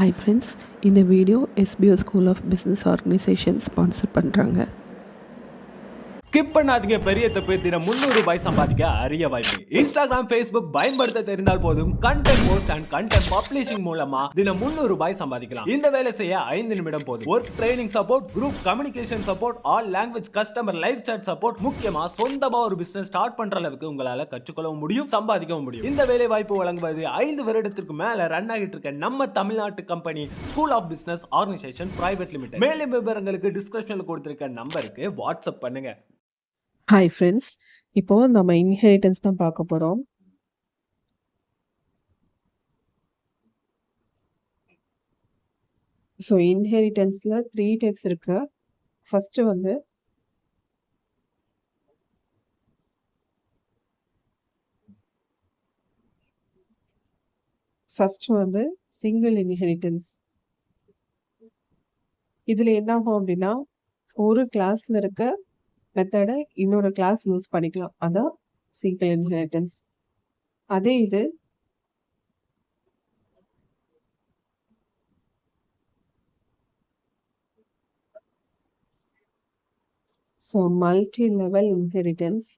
Hi friends, இந்த video SBO School of Business Organization sponsor பண்ணுறாங்க. Skip பண்ணாதீங்க, பெரிய தப்பு. தினம் 300 ரூபாய் சம்பாதிக்க அரிய வாய்ப்பு. இன்ஸ்டாகிராம், ஃபேஸ்புக் பயன்படுத்த தெரிந்தால் போதும். Content post and content publishing மூலமா தினம் 300 ரூபாய் சம்பாதிக்கலாம். இந்த வேலை செய்ய 5 நிமிடம் போதும். Work training support, group communication support, all language customer live chat support, முக்கியமா சொந்தமா ஒரு பிசினஸ் ஸ்டார்ட் பண்ற அளவுக்கு உங்களால கற்றுக்கொள்ளவும் முடியும், சம்பாதிக்கவும் முடியும். இந்த வேலை வாய்ப்பு வழங்குவது 5 வருடத்திற்கு மேல ரன் ஆகிட்டு இருக்க நம்ம தமிழ்நாட்டு company school of business organisation private limited. மேலும் விவரங்களுக்கு டிஸ்கிரிப்ஷன்ல கொடுத்திருக்க நம்பருக்கு வாட்ஸ்அப் பண்ணுங்க. ஹாய் ஃப்ரெண்ட்ஸ், இப்போது நம்ம இன்ஹெரிட்டன்ஸ் தான் பார்க்க போகிறோம். ஸோ இன்ஹெரிட்டன்ஸில் 3 டைப்ஸ் இருக்கு. ஃபஸ்ட்டு வந்து சிங்கிள் இன்ஹெரிட்டன்ஸ். இதில் என்ன ஆகும் அப்படின்னா, ஒரு கிளாஸில் இருக்க மெத்தடை இன்னொரு கிளாஸ் யூஸ் பண்ணிக்கலாம். அதான் சிங்கிள் இன்ஹெரிட்டன்ஸ். அதே இது ஸோ மல்டி லெவல் இன்ஹெரிட்டன்ஸ்.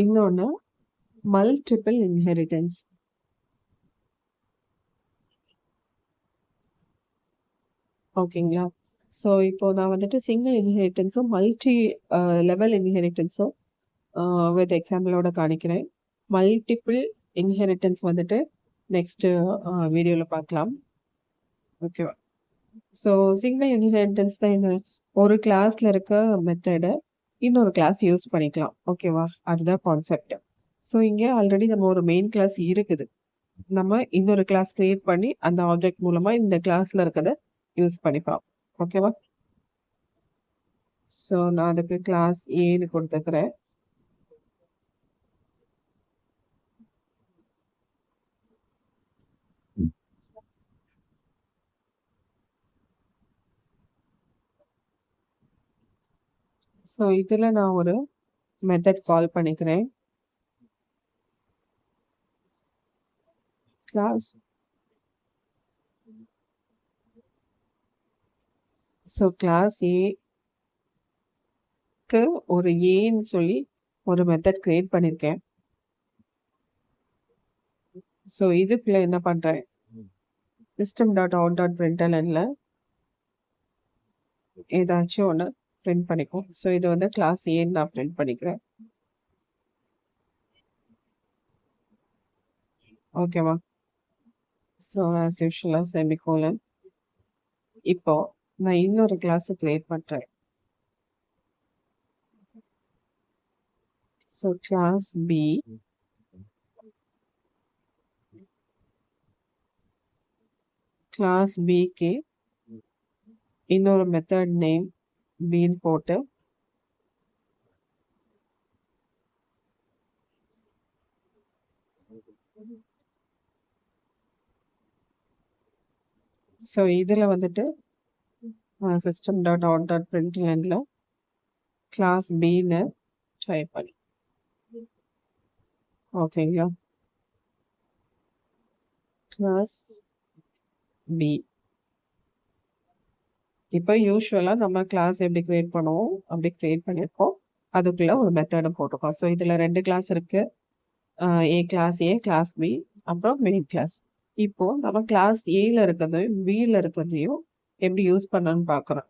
இன்னொன்று மல்டிபிள் இன்ஹெரிட்டன்ஸ். ஓகேங்களா? ஸோ இப்போ நான் வந்துட்டு சிங்கிள் இன்ஹெரிட்டன்ஸும் மல்டி லெவல் இன்ஹெரிட்டன்ஸும் வித் எக்ஸாம்பிளோட காணிக்கிறேன். மல்டிபிள் இன்ஹெரிட்டன்ஸ் வந்துட்டு நெக்ஸ்ட்டு வீடியோவில் பார்க்கலாம். ஓகேவா? ஸோ சிங்கிள் இன்ஹெரிட்டன்ஸ் தான் என்ன, ஒரு கிளாஸில் இருக்க மெத்தடை இன்னொரு கிளாஸ் யூஸ் பண்ணிக்கலாம். ஓகேவா? அதுதான் கான்செப்ட். ஸோ இங்கே ஆல்ரெடி நம்ம ஒரு மெயின் கிளாஸ் இருக்குது. நம்ம இன்னொரு கிளாஸ் கிரியேட் பண்ணி அந்த ஆப்ஜெக்ட் மூலமாக இந்த கிளாஸில் இருக்கிறத யூஸ் பண்ணிப்போம். ஓகேவா? ஸோ நான் அதுக்கு கிளாஸ் ஏன்னு கொடுத்துக்கிறேன். ஸோ இதில் நான் ஒரு மெத்தட் கால் பண்ணிக்கிறேன். கிளாஸ் ஸோ கிளாஸ் ஏக்கு ஒரு ஏன்னு சொல்லி ஒரு மெத்தட் கிரியேட் பண்ணியிருக்கேன். ஸோ இதுக்குள்ள என்ன பண்ணுறேன், system.out.printlnல ஏதாச்சும் ஒன்று பிரிண்ட் பண்ணிக்கும். ஸோ இது வந்து கிளாஸ் ஏன்னு நான் பிரிண்ட் பண்ணிக்கிறேன். ஓகேவா? ஸோ ஆஸ் யூஷுவலாக செமிகோலன். இப்போ நான் இன்னொரு கிளாஸை கிரியேட் பண்ணுறேன். ஸோ கிளாஸ் பி, கிளாஸ் பிக்கு இன்னொரு மெத்தட் நேம் பின்னு போட்டு ஸோ இதில் வந்துட்டு system.out.printlnல கிளாஸ் பின்னு டைப் பண்ணி, ஓகேங்களா? Class B. இப்போ யூஸ்வலாக நம்ம கிளாஸ் எப்படி கிரியேட் பண்ணுவோம் அப்படி கிரியேட் பண்ணியிருக்கோம். அதுக்குள்ளே ஒரு மெத்தடும் போட்டிருக்கோம். ஸோ இதில் 2 கிளாஸ் இருக்குது. ஏ, கிளாஸ் பி, அப்புறம் மெயின் கிளாஸ். இப்போது நம்ம கிளாஸ் ஏல இருக்கிறதையும் பியில் இருக்கிறதையும் எப்படி யூஸ் பண்ணணும்னு பார்க்குறோம்.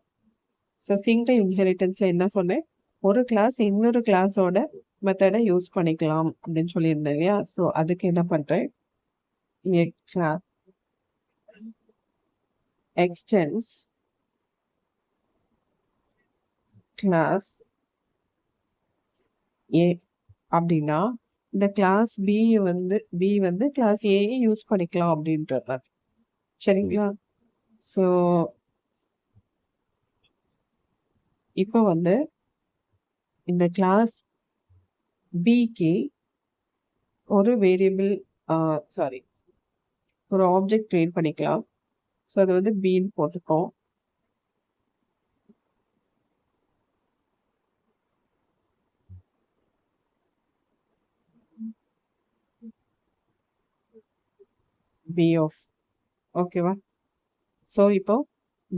ஸோ சிங்கிள் இன்ஹெரிட்டன்ஸில் என்ன சொன்னேன், ஒரு கிளாஸ் இன்னொரு கிளாஸோட மெத்தடை யூஸ் பண்ணிக்கலாம் அப்படின்னு சொல்லியிருந்தேன் இல்லையா? ஸோ அதுக்கு என்ன பண்ணுறேன், extends கிளாஸ் ஏ அப்படின்னா இந்த கிளாஸ் பி வந்து கிளாஸ் ஏயை யூஸ் பண்ணிக்கலாம் அப்படின்றது. சரிங்களா? ஸோ இப்போ வந்து இந்த கிளாஸ் பிக்கு ஒரு வேரியபிள் ஒரு ஆப்ஜெக்ட் கிரியேட் பண்ணிக்கலாம். ஸோ அது வந்து பின்னு போட்டுக்கோம். B of. ஓகேவா? ஸோ இப்போ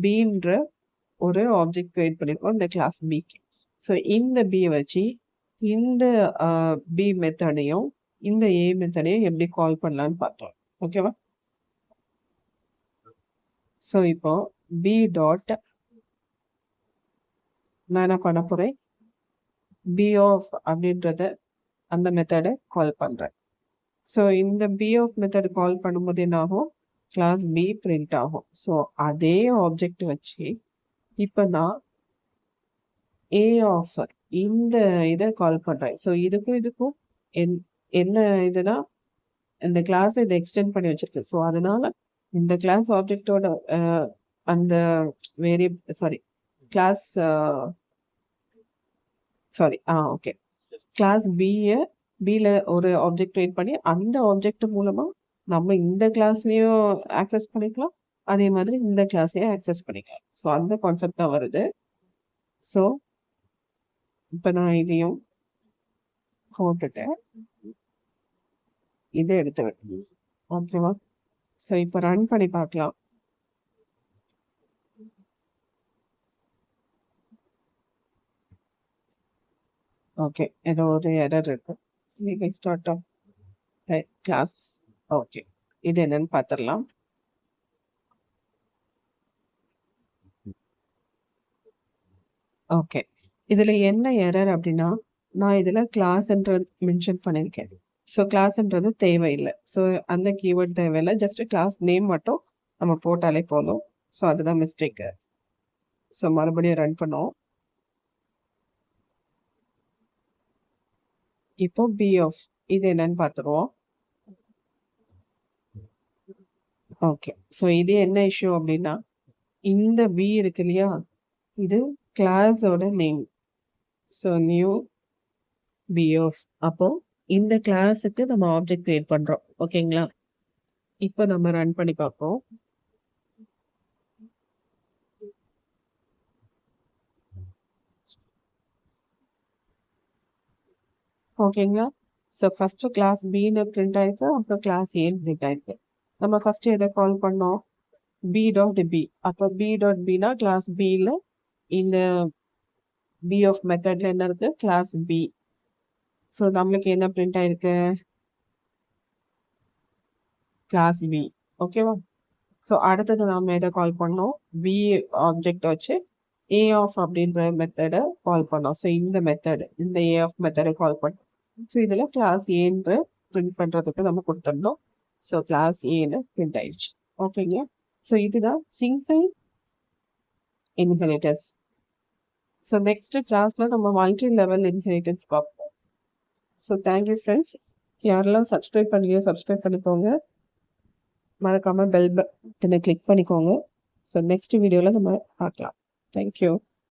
பீன்ற ஒரு ஆப்ஜெக்ட் கிரியேட் பண்ணியிருக்கோம் இந்த கிளாஸ் பிக்கு. ஸோ இந்த பி வச்சு இந்த பி மெத்தடையும் இந்த ஏ மெத்தடையும் எப்படி கால் பண்ணலான்னு பார்த்தோம். ஓகேவா? ஸோ இப்போ பி டாட் நான் என்ன பண்ண போறேன், பி ஆஃப் அப்படின்றத அந்த மெத்தடை கால் பண்றேன். ஸோ இந்த பி ஆஃப் மெத்தட் கால் பண்ணும்போது என்ன ஆகும், கிளாஸ் பி பிரிண்ட் ஆகும். ஸோ அதே ஆப்ஜெக்ட் வச்சு இப்போ நான் ஏ ஆஃப் இந்த இதை கால் பண்றேன். ஸோ இதுக்கும் என்ன இதுனா இந்த கிளாஸ் இதை எக்ஸ்டெண்ட் பண்ணி வச்சிருக்கு. ஸோ அதனால இந்த கிளாஸ் ஆப்ஜெக்டோட அந்த சாரி கிளாஸ் ஓகே கிளாஸ் பில ஒரு ஆப்ஜெக்ட் கிரியேட் பண்ணி அந்த ஆப்ஜெக்ட் மூலமா நம்ம இந்த கிளாஸ்லயும் ஆக்சஸ் பண்ணிக்கலாம், அதே மாதிரி இந்த கிளாஸையும் ஆக்சஸ் பண்ணிக்கலாம். ஸோ அந்த கான்செப்ட் தான் வருது. ஸோ இப்போ நான் இதையும் போட்டுட்டேன், இதை எடுத்து வைக்கணும். ஓகேவா? ஸோ இப்போ ரன் பண்ணி பார்க்கலாம். ஓகே, ஏதோ ஒரு எரர் இருக்கு. Start of class. ஓகே, இது என்னன்னு பார்த்துடலாம். ஓகே, இதுல என்ன எரர் அப்படின்னா, நான் இதுல கிளாஸ்ன்றது மென்ஷன் பண்ணியிருக்கேன். ஸோ கிளாஸ்ன்றது தேவையில்லை. ஸோ அந்த கீவேர்ட் தேவையில்லை, ஜஸ்ட் கிளாஸ் நேம் மட்டும் நம்ம போட்டாலே போதும். ஸோ அதுதான் மிஸ்டேக்கு. ஸோ மறுபடியும் ரன் பண்ணுவோம். இப்போ பி ஆஃப் இது என்னன்னு பார்த்துருவோம். ஓகே, ஸோ இது என்ன இஷ்யூ அப்படின்னா, இந்த பி இருக்கு இல்லையா, இது கிளாஸோட name. So new B of. அப்போ இந்த கிளாஸுக்கு நம்ம ஆப்ஜெக்ட் கிரியேட் பண்றோம். ஓகேங்களா? இப்போ நம்ம ரன் பண்ணி பார்ப்போம். ஓகேங்களா? ஸோ ஃபர்ஸ்ட் கிளாஸ் பின்னு பிரிண்ட் ஆயிருக்கு, அப்புறம் கிளாஸ் ஏன்னு பிரிண்ட் ஆயிருக்கு. நம்ம ஃபர்ஸ்ட் எதை கால் பண்ணோம், பி டாட் பி. அப்போ பி டாட் பினா கிளாஸ் பியில் இந்த பி ஆஃப் மெத்தட்ல என்ன இருக்கு, கிளாஸ் பி. ஸோ நம்மளுக்கு என்ன பிரிண்ட் ஆயிருக்கு, கிளாஸ் பி. ஓகேவா? ஸோ அடுத்தது நம்ம எதை கால் பண்ணோம், பி ஆப்ஜெக்ட் வச்சு ஏ ஆஃப் அப்படின்ற மெத்தடை கால் பண்ணோம். ஸோ இந்த மெத்தடு, இந்த ஏ ஆஃப் மெத்தடை கால் பண்ணோம். ஸோ இதில் கிளாஸ் ஏன்று பிரிண்ட் பண்ணுறதுக்கு நம்ம கொடுத்துருந்தோம். ஸோ கிளாஸ் ஏன்னு பிரிண்ட் ஆயிடுச்சு. ஓகேங்க? ஸோ இதுதான் சிங்கிள் இன்ஹெரிட்டன்ஸ். ஸோ நெக்ஸ்ட் கிளாஸில் நம்ம மல்டி லெவல் இன்ஹெரிட்டன்ஸ் பார்ப்போம். So thank you friends. யாரெல்லாம் சப்ஸ்கிரைப் பண்ணியோ சப்ஸ்கிரைப் பண்ணிக்கோங்க, மறக்காமல் பெல் பட்டனை கிளிக் பண்ணிக்கோங்க. ஸோ நெக்ஸ்ட் வீடியோவில் நம்ம பார்க்கலாம். தேங்க்யூ.